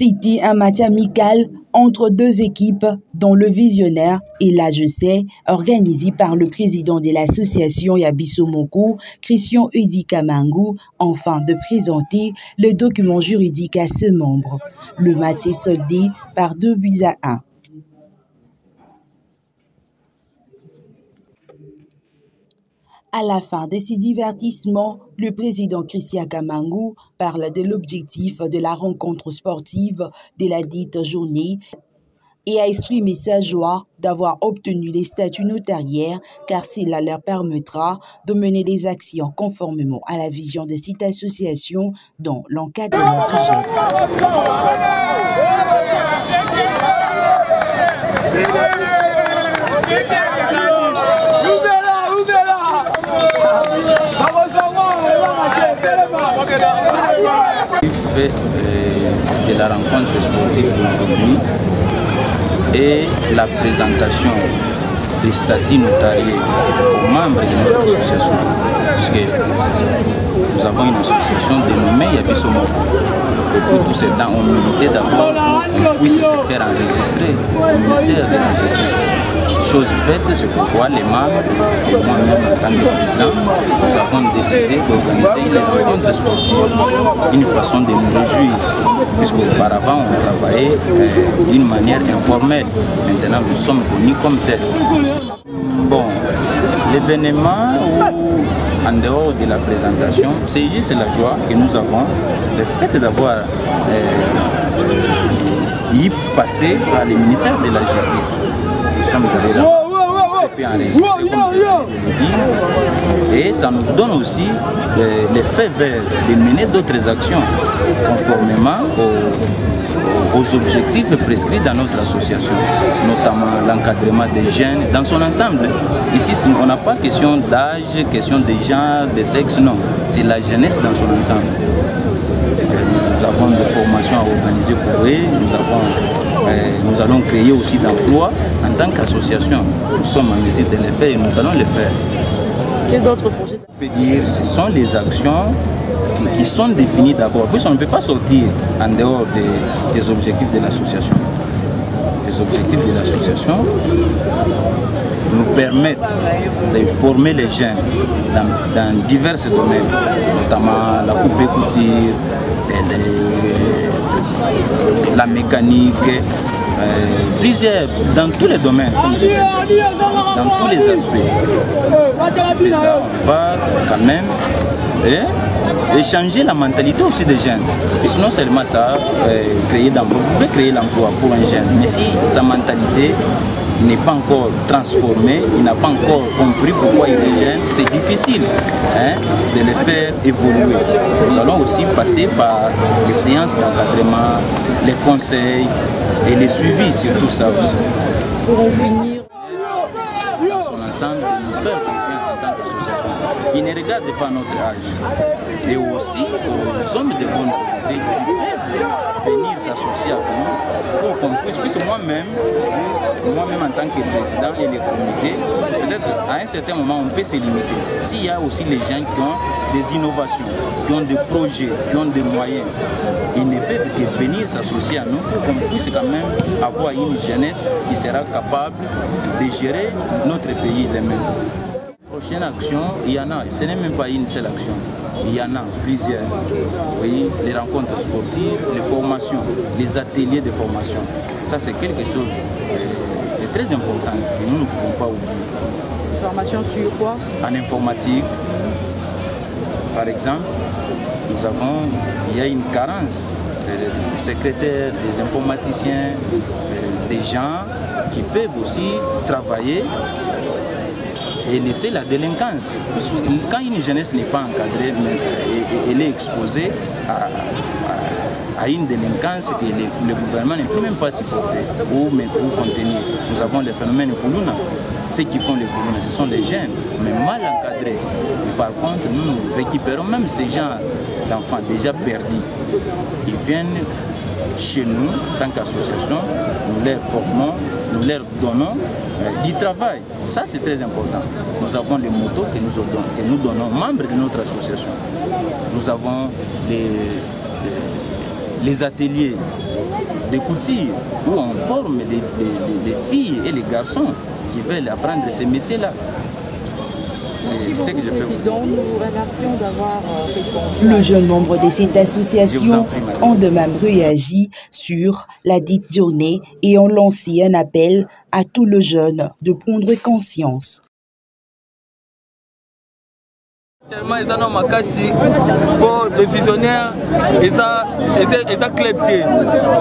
C'était un match amical entre deux équipes dont le visionnaire et l'AGC, organisé par le président de l'association Yabiso Moko, Christian Udikamangu, afin de présenter le document juridique à ses membres. Le match est soldé par 2-1. À la fin de ces divertissements, le président Christian Kamangu parle de l'objectif de la rencontre sportive de la dite journée et a exprimé sa joie d'avoir obtenu les statuts notariaires car cela leur permettra de mener des actions conformément à la vision de cette association dans l'encadrement du jeune. Fait de la rencontre sportive d'aujourd'hui et la présentation des statuts notariés aux membres de notre association, puisque nous avons une association dénommée Yabiso Moko. Depuis tout ce temps, on militait d'abord pour qu'on puisse se faire enregistrer au ministère de la Justice. Chose faite, c'est pourquoi les membres et moi-même en tant que président, nous avons décidé d'organiser une rencontre sportive, une façon de nous réjouir, puisqu'auparavant on travaillait d'une manière informelle. Maintenant nous sommes connus comme tels. Bon, l'événement, en dehors de la présentation, c'est juste la joie que nous avons, le fait d'avoir y passé par le ministère de la Justice. Nous sommes allés là, on s'est fait enregistrer comme je viens de le dire, et ça nous donne aussi l'effet vert de mener d'autres actions conformément aux objectifs prescrits dans notre association, notamment l'encadrement des jeunes dans son ensemble. Ici, on n'a pas question d'âge, question de genre, de sexe, non, c'est la jeunesse dans son ensemble. Nous avons des formations à organiser pour eux, nous allons créer aussi d'emplois en tant qu'association. Nous sommes en mesure de les faire et nous allons les faire. Quels d'autres projets? Je peux dire, ce sont les actions qui sont définies d'abord. Puis on ne peut pas sortir en dehors des objectifs de l'association. Les objectifs de l'association nous permettent de former les jeunes dans divers domaines, notamment la coupe et couture, la mécanique, plusieurs, dans tous les domaines, dans tous les aspects. Et ça, on va quand même échanger la mentalité aussi des jeunes. Et sinon seulement ça, créer d'emploi. Vous pouvez créer l'emploi pour un jeune, mais si sa mentalité n'est pas encore transformé, il n'a pas encore compris pourquoi il est jeune, c'est difficile de les faire évoluer. Nous allons aussi passer par les séances d'encadrement, les conseils et les suivis sur tout ça aussi. Pour en finir, dans son ensemble, de nous faire confiance en tant qu'association qui ne regarde pas notre âge et aussi aux hommes de bonne volonté qui peuvent venir s'associer à nous pour qu'on puisse, puisque moi-même en tant que président et les comités, peut-être à un certain moment on peut se limiter. S'il y a aussi les gens qui ont des innovations, qui ont des projets, qui ont des moyens, ils ne peuvent que venir s'associer à nous pour qu'on puisse quand même avoir une jeunesse qui sera capable de gérer notre pays demain. Prochaine action, il y en a, ce n'est même pas une seule action, il y en a plusieurs. Oui, les rencontres sportives, les formations, les ateliers de formation. Ça c'est quelque chose de très important que nous ne pouvons pas oublier. Formation sur quoi? En informatique, par exemple, il y a une carence des secrétaires, des informaticiens, des gens qui peuvent aussi travailler et laisser la délinquance. Quand une jeunesse n'est pas encadrée, elle est exposée à une délinquance que le gouvernement ne peut même pas supporter ou contenir. Nous avons les phénomènes Kuluna. Ceux qui font les Kuluna, ce sont des jeunes, mais mal encadrés. Par contre, nous récupérons même ces gens d'enfants déjà perdus. Ils viennent chez nous, en tant qu'association, nous les formons, nous leur donnons du travail. Ça, c'est très important. Nous avons les motos que nous donnons aux membres de notre association. Nous avons les ateliers de couture où on forme les filles et les garçons qui veulent apprendre ces métiers-là. C'est ce que je peux vous dire. Nous remercions d'avoir répondu. Le jeune membre de cette association ont de même réagi sur la dite journée et ont lancé un appel à tous les jeunes de prendre conscience. Tellement ils en ont makasi pour les visionnaires, ils ont clépté.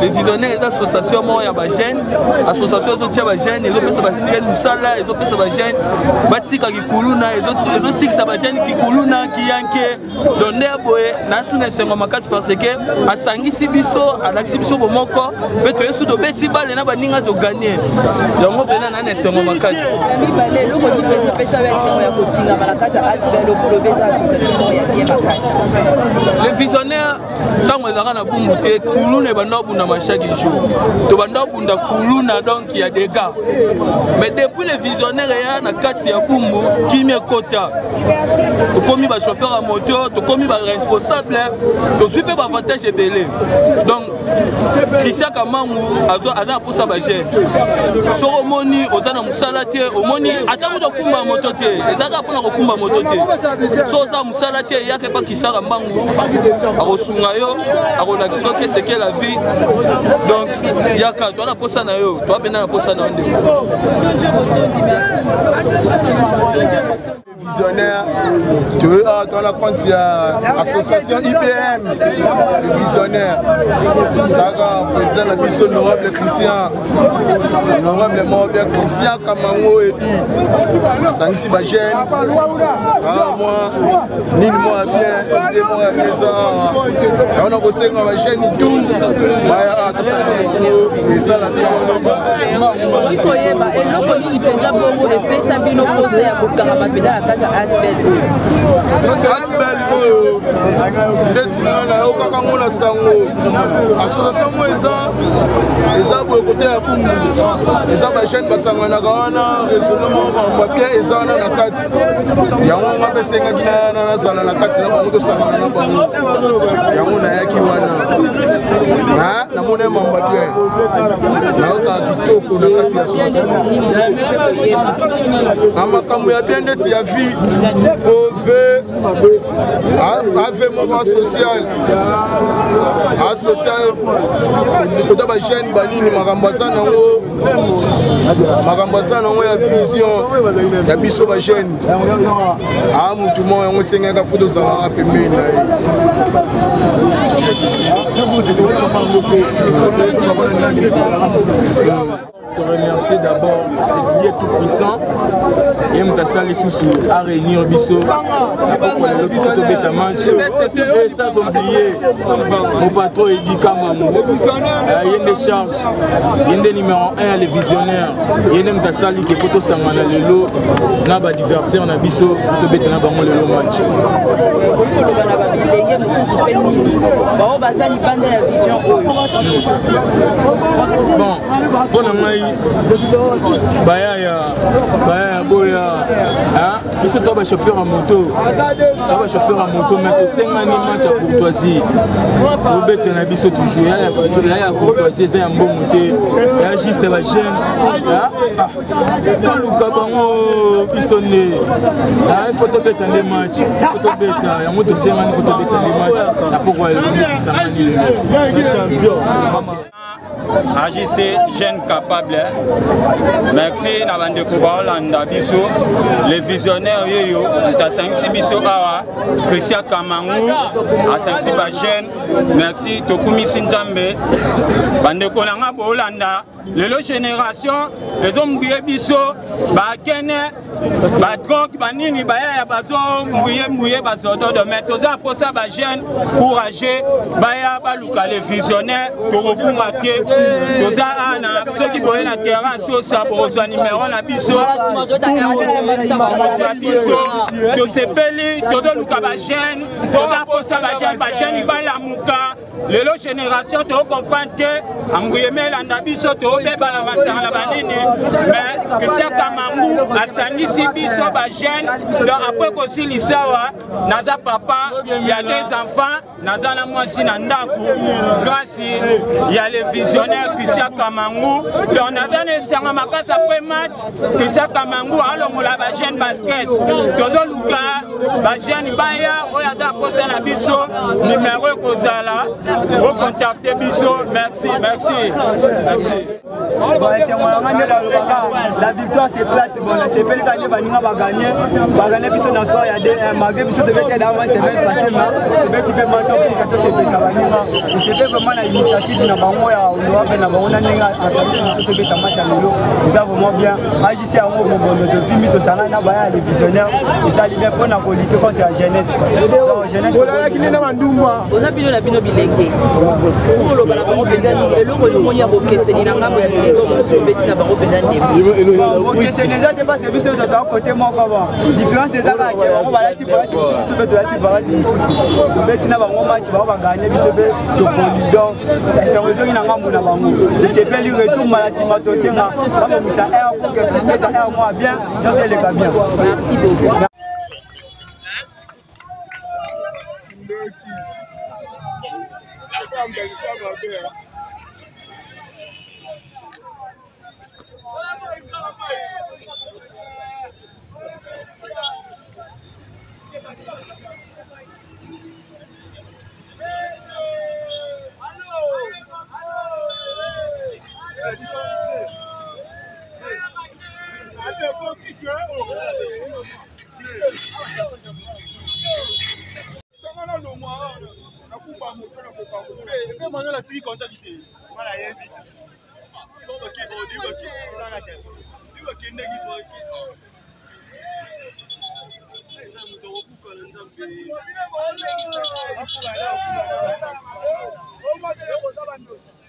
Les visionnaires, ils ont association moi ya ba jeune, association ils ont tia ba jeune, ils ont fait ba sirène musala, ils ont fait ba jeune, batika kikuluna, ils ont tika ba jeune kikuluna kiyanke. Donné boye na suna sengo makasi parce que asangisi biso, alaksi biso bomoko, pe to yesu do beti bale na baninga to gagner. Yango pena na sengo makasi. Mi balé le ko di pesa pesa ba sengo ya kotinga balakata asbe le pour les visionnaires, tant que les gens ont été Koulouna et Bandabunda chaque jour. To Bandabunda Koulouna donc il y a des gars. Mais depuis les visionnaires, il y a 4 Bumbu qui me kota. Tu commis un chauffeur à moto, tu commis un responsable, tu suis pas avantage et belé. Donc Christian Kamangou a pour ça bagé. Soromoni, Ozana Moussalate, Omoni, attends de Kumba motote. Les Arabes pour Kumba motote. Sosa Moussalate, il y a que pas qui s'arrête Mangou. A Rosungayo, a Rolakso, que c'est que la vie. Donc il y a qu'à toi la posa na yo, toi ben la posa na onde. Visionnaire, tu veux dans la compte il y a l'association IBM, le visionnaire. D'accord, président de la mission honorable Christian, honorable Mobile Christian Kamango et puis la Sangisi Bagène. Ah moi, ni moi bien, ni moi bien ça. On a bossé dans la chaîne tout. Bah tout ça et ça la bien. Oui, koyeba et le koni pesa bongo et pesa bino posé à Bukama peda kata Asbel. Asbel oyo ndeti na yo kaka ngona sango. Association mo eza boye côté ya Bumbu. Eza ba jeune basangana kana raisonnement ba bien eza na kati. Yango ngapesenga dina na zala na kati na bango to sangana na bango. Yango na yaki wana. Na mona mamba bien. Na ka kitoko na kati ya association. Amakambo ya bien ndeti ya vie avec mon social côté ba jeune banini makambasa nango ya vision ya biso ba jeune mutu mo yango sengaka foto zala pembeni na te remercier d'abord Dieu tout-puissant et Mtassali Soussou à réunir Bisso le photo bêta match et sans oublier mon patron Edi Kamamou il y a des charges il y a des numéro 1 les visionnaires il y a Mtassali qui est photo Samana Lelo n'a pas d'adversaire on a Bisso photo bêta n'a pas mon Lelo match bon pour le maïs Baya boya biso to ba chauffeur à moto mais to senga ni match à courtoisie to bete na biso toujours ya courtoisie za mbongo te ya juste ba jeune to luka bango biso ne il faut to bete des match to bete ya moto senga ni to bete des match na pourquoi le sangani le champion agissez jeunes capables. Merci na bandeko ba Hollanda biso les visionnaires yoyo Sangisi biso awa Christian Kamangou Sangisi ba jeune merci Tokumi Sinzambe bandeko nanga ba Hollanda lelo génération les hommes briller biso ba kene ba drogue banini ba ya bazo mouiller bazodo de mettre aux pour ça ba jeune courageux ba ya ba luka les visionnaires pour remarquer toza ana ceux qui boyent la terrasse au ça pour rejoindre numéro na biso to sepeli toza luka ba jeune toza pour ça ba jeune ba la muka lelo génération to comprendre que Anguyeme landa biso to beba la masanga la banini mais que c'est Kamangu asangisi biso ba jeune donc après aussi lisawa naza papa il y a des enfants naza na mwasi na ndaku grâce il y a les visionnaires Christian Kamangu donc naza ne sanga makasa après match Christian Kamangu alongola ba jeune basket tozo luka ba jeune baya oya poser la biso numéro kozala au contacter biso merci. La victoire c'est plate, bon, c'est pas le gagner, va gagner biso dans soir, il y a malgré biso devait être avant semaine passée, mais petit peu mentir pour 14 c'est ça va venir. C'est vraiment l'initiative na bango ya Oloa na bango na ninga ensemble biso te beta match à Lolo. Ils ont vraiment bien agi à un bon de vimi to sala na baya les visionnaires et ça libère pour na lutter contre la jeunesse. Donc jeunesse on a bino na bino bilenge pour le bala bango bezani eloko yimonya bokese ni ngambo ya bilenge ko beti na bango bezani bokese les gens dépasse biso za ta côté moko ba différence des arts que on va la ti ba biso be de la ti ba mususu to beti na bango match ba gagner biso be to polidon c'est raison ni ngambo na bango c'est pas le retour malasima to senga ba misa air pour que tout mette air moi bien dans c'est le cas bien merci beaucoup. Oh,